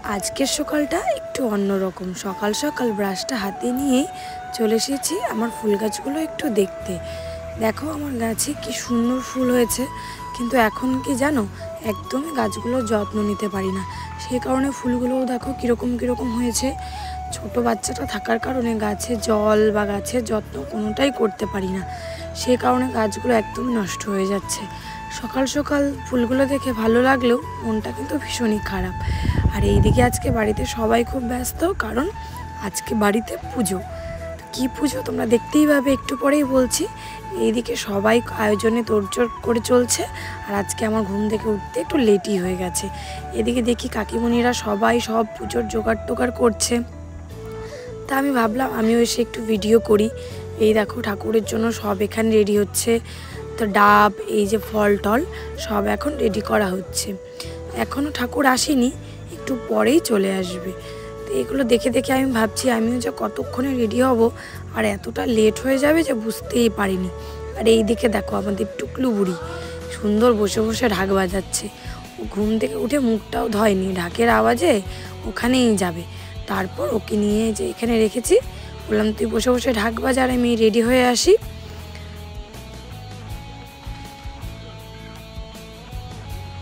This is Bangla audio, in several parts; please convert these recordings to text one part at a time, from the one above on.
আজকের সকালটা একটু অন্যরকম। সকাল সকাল ব্রাশটা হাতে নিয়ে চলে এসেছি আমার ফুল গাছগুলো একটু দেখতে। দেখো আমার গাছে কি সুন্দর ফুল হয়েছে, কিন্তু এখন কি জানো, একদমই গাছগুলোর যত্ন নিতে পারি না। সেই কারণে ফুলগুলোও দেখো কীরকম হয়েছে। ছোট বাচ্চাটা থাকার কারণে গাছে জল বা গাছের যত্ন কোনোটাই করতে পারি না। সেই কারণে গাছগুলো একদমই নষ্ট হয়ে যাচ্ছে। সকাল সকাল ফুলগুলো দেখে ভালো লাগলেও মনটা কিন্তু ভীষণই খারাপ। আর এইদিকে আজকে বাড়িতে সবাই খুব ব্যস্ত, কারণ আজকে বাড়িতে পুজো। কি পুজো তোমরা দেখতেই পাবে, একটু পরেই বলছি। এইদিকে সবাই আয়োজনে তোড়জোড় করে চলছে। আর আজকে আমার ঘুম থেকে উঠতে একটু লেটই হয়ে গেছে। এদিকে দেখি কাকিমণিরা সবাই সব পুজোর জোগাড় টোগাড় করছে। তা আমি ভাবলাম আমিও এসে একটু ভিডিও করি। এই দেখো ঠাকুরের জন্য সব এখানে রেডি হচ্ছে। তো ডাব, এই যে ফল টল সব এখন রেডি করা হচ্ছে। এখনও ঠাকুর আসেনি, একটু পরেই চলে আসবে। তো এগুলো দেখে দেখে আমি ভাবছি আমিও যে কতক্ষণে রেডি হব, আর এতটা লেট হয়ে যাবে যে বুঝতেই পারিনি। আর এই দিকে দেখো আমাদের টুকলু বুড়ি সুন্দর বসে বসে ঢাক বাজাচ্ছে। ও ঘুম থেকে উঠে মুখটাও ধয়নি, ঢাকের আওয়াজে ওখানেই যাবে। তারপর ওকে নিয়ে যে এখানে রেখেছি, বললাম তুই বসে বসে ঢাক বাজা, আর আমি রেডি হয়ে আসি।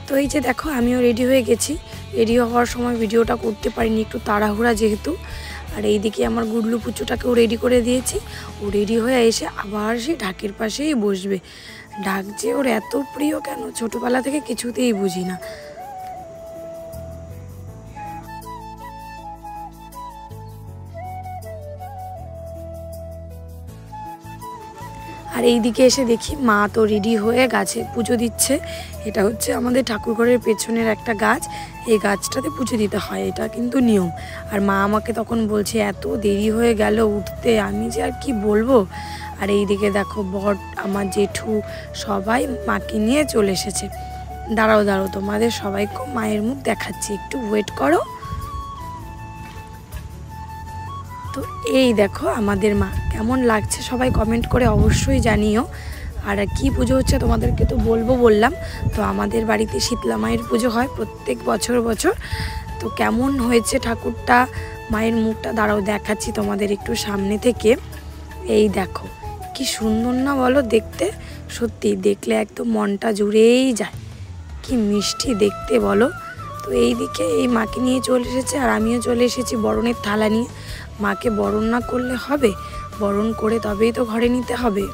তো এই যে দেখো আমিও রেডি হয়ে গেছি। রেডি হওয়ার সময় ভিডিওটা করতে পারিনি, একটু তাড়াহুড়া যেহেতু। আর এইদিকে আমার গুডলু পুচুটাকেও রেডি করে দিয়েছি। ও রেডি হয়ে এসে আবার সে ঢাকের পাশেই বসবে। ঢাক যে ওর এত প্রিয় কেন, ছোটোবেলা থেকে কিছুতেই বুঝি না। আর এই দিকে এসে দেখি মা তো রেডি হয়ে গাছে পুজো দিচ্ছে। এটা হচ্ছে আমাদের ঠাকুরঘরের পেছনের একটা গাছ, এই গাছটাতে পুজো দিতে হয়, এটা কিন্তু নিয়ম। আর মা আমাকে তখন বলছে এত দেরি হয়ে গেল উঠতে, আমি যে আর কি বলবো। আর এই দিকে দেখো বট, আমার জেঠু সবাই মাকে নিয়ে চলে এসেছে। দাঁড়াও তোমাদের সবাইকে মায়ের মুখ দেখাচ্ছি, একটু ওয়েট করো। তো এই দেখো আমাদের মা, কেমন লাগছে সবাই কমেন্ট করে অবশ্যই জানিও। আর কি পুজো হচ্ছে তোমাদেরকে তো বললাম। তো আমাদের বাড়িতে শীতলা মায়ের পুজো হয় প্রত্যেক বছর। তো কেমন হয়েছে ঠাকুরটা, মায়ের মুখটা দাঁড়াও দেখাচ্ছি তোমাদের একটু সামনে থেকে। এই দেখো কি সুন্দর না বলো দেখতে, সত্যি দেখলে একদম মনটা জুড়েই যায়। কি মিষ্টি দেখতে বলো। তো এই দিকে এই মাকে নিয়ে চলে এসেছে, আর আমিও চলে এসেছি বরণের থালা নিয়ে। মাকে বরণ না করলে হবে, বরণ করে তবেই তো ঘরে নিতে হবে।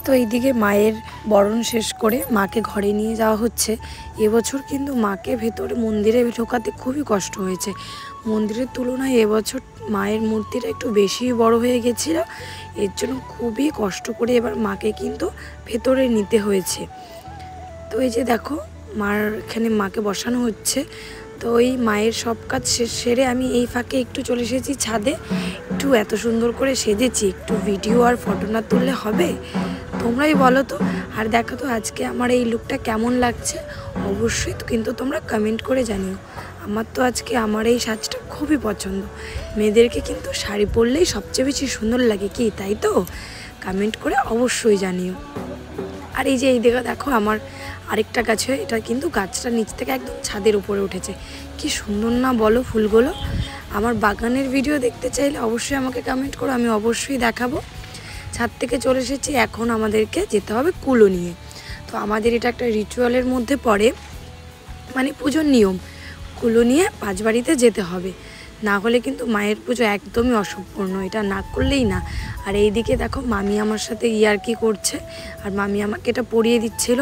তো এইদিকে মায়ের বরণ শেষ করে মাকে ঘরে নিয়ে যাওয়া হচ্ছে। এবছর কিন্তু মাকে ভেতরে মন্দিরে ঢোকাতে খুবই কষ্ট হয়েছে। মন্দিরের তুলনায় এবছর মায়ের মূর্তিটা একটু বেশি বড় হয়ে গেছিল, এর জন্য খুবই কষ্ট করে এবার মাকে কিন্তু ভেতরে নিতে হয়েছে। তো এই যে দেখো এখানে মাকে বসানো হচ্ছে। তো ওই মায়ের সব কাজ সেরে আমি এই ফাঁকে একটু চলে এসেছি ছাদে। একটু এত সুন্দর করে সেজেছি, একটু ভিডিও আর ফটো না তুললে হবে? তোমরাই বলো তো। আর দেখো তো আজকে আমার এই লুকটা কেমন লাগছে, অবশ্যই কিন্তু তোমরা কমেন্ট করে জানিও। আমার তো আজকে আমার এই সাজটা খুবই পছন্দ। মেয়েদেরকে কিন্তু শাড়ি পরলেই সবচেয়ে বেশি সুন্দর লাগে, কি তাই তো? কমেন্ট করে অবশ্যই জানিও। আর এই যে এই দিকে দেখো আমার আরেকটা গাছ, এটা কিন্তু গাছটা নিচ থেকে একদম ছাদের উপরে উঠেছে। কি সুন্দর না বলো ফুলগুলো। আমার বাগানের ভিডিও দেখতে চাইলে অবশ্যই আমাকে কমেন্ট করো, আমি অবশ্যই দেখাবো। ছাদ থেকে চলে এসেছি, এখন আমাদেরকে যেতে হবে কুলো নিয়ে। তো আমাদের এটা একটা রিচুয়ালের মধ্যে পড়ে, মানে পুজোর নিয়ম। কুলো নিয়ে পাঁচবাড়িতে যেতে হবে। না হলে কিন্তু মায়ের পুজো একদমই অসম্পূর্ণ, এটা না করলেই না। আর এইদিকে দেখো মামি আমার সাথে ইয়ার্কি করছে, আর মামি আমাকে এটা পরিয়ে দিচ্ছিল,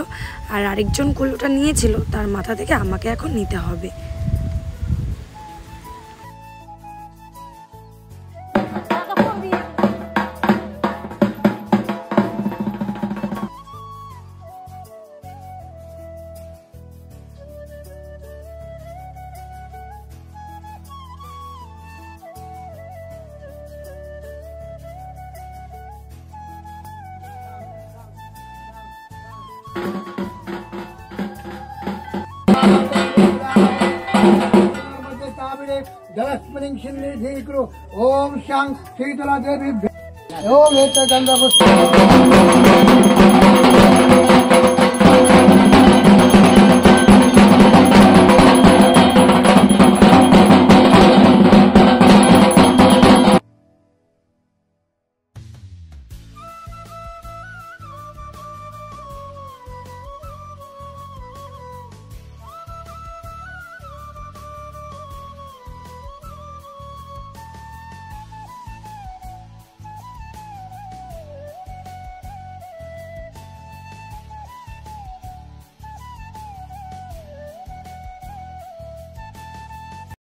আর আরেকজন কুলোটা নিয়েছিল, তার মাথা থেকে আমাকে এখন নিতে হবে। ओम शांत शीतला देवी ओम एक